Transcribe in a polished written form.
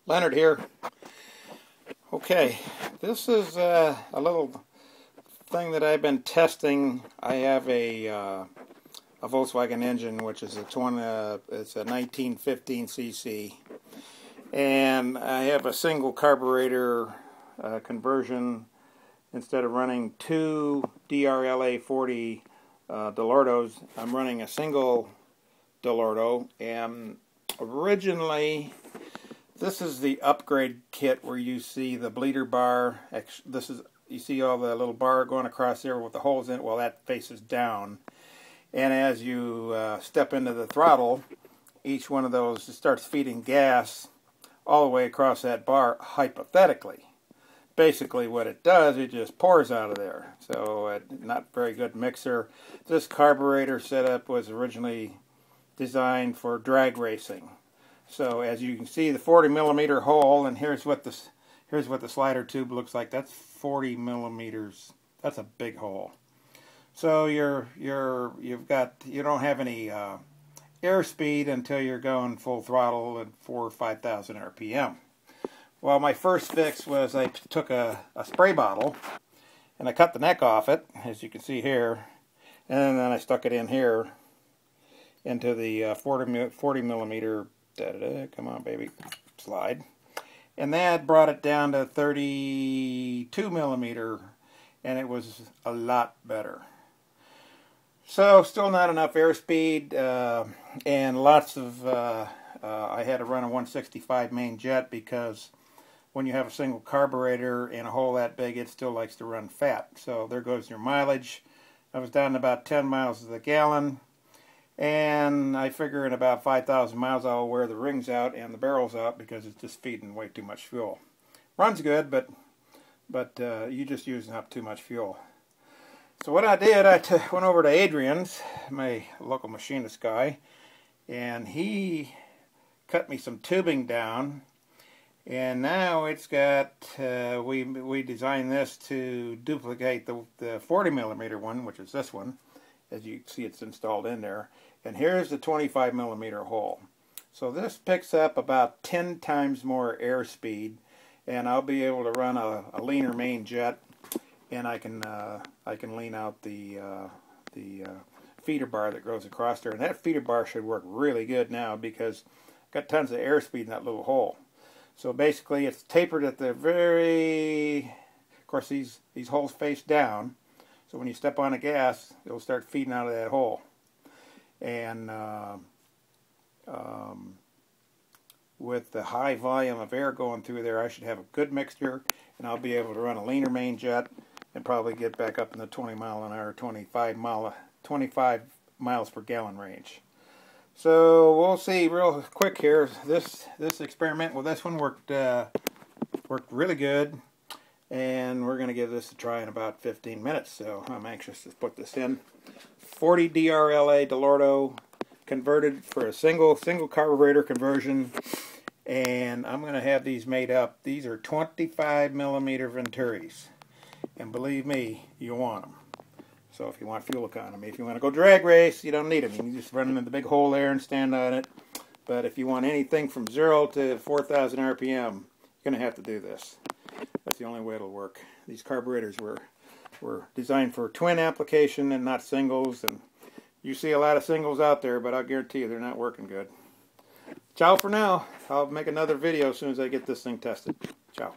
Leonard here. Okay, this is a little thing that I've been testing. I have a Volkswagen engine, which is it's a 1915 cc, and I have a single carburetor conversion. Instead of running two DRLA 40 Dellortos, I'm running a single Dellorto, and originally this is the upgrade kit where you see the bleeder bar. You see all the little bar going across there with the holes in it. Well, that faces down, and as you step into the throttle, each one of those starts feeding gas all the way across that bar, hypothetically. Basically what it does, it just pours out of there. So not very good mixer. This carburetor setup was originally designed for drag racing. So as you can see, the 40 millimeter hole, and here's what the slider tube looks like. That's 40 millimeters. That's a big hole. So you don't have any airspeed until you're going full throttle at 4,000 or 5,000 RPM. Well, my first fix was I took a spray bottle and I cut the neck off it, as you can see here, and then I stuck it in here into the 40 millimeter, come on baby, slide, and that brought it down to 32 millimeter, and it was a lot better. So still not enough airspeed, and lots of, I had to run a 165 main jet because when you have a single carburetor and a hole that big, it still likes to run fat. So there goes your mileage. I was down to about 10 miles to the gallon, and I figure in about 5,000 miles I'll wear the rings out and the barrels out because it's just feeding way too much fuel. Runs good, but you just using up too much fuel. So what I did, I went over to Adrian's, my local machinist guy, and he cut me some tubing down. And now it's got, we designed this to duplicate the 40 millimeter one, which is this one. As you see, it's installed in there. And here's the 25 millimeter hole. So this picks up about 10 times more airspeed, and I'll be able to run a leaner main jet, and I can lean out the feeder bar that goes across there. And that feeder bar should work really good now because I've got tons of airspeed in that little hole. So basically it's tapered at the very, of course these holes face down, so when you step on the gas, it'll start feeding out of that hole. And with the high volume of air going through there, I should have a good mixture, and I'll be able to run a leaner main jet and probably get back up in the 20 mile an hour, 25 miles per gallon range. So we'll see real quick here. This experiment with this one worked really good, and we're going to give this a try in about 15 minutes. So I'm anxious to put this in. 40 DRLA Dellorto converted for a single carburetor conversion, and I'm going to have these made up. These are 25 millimeter VENTURI'S, and believe me, you want them. So if you want fuel economy, if you want to go drag race, you don't need them. You can just run into the big hole there and stand on it. But if you want anything from 0 to 4,000 RPM, you're going to have to do this. That's the only way it'll work. These carburetors were designed for twin application and not singles. And you see a lot of singles out there, but I'll guarantee you they're not working good. Ciao for now. I'll make another video as soon as I get this thing tested. Ciao.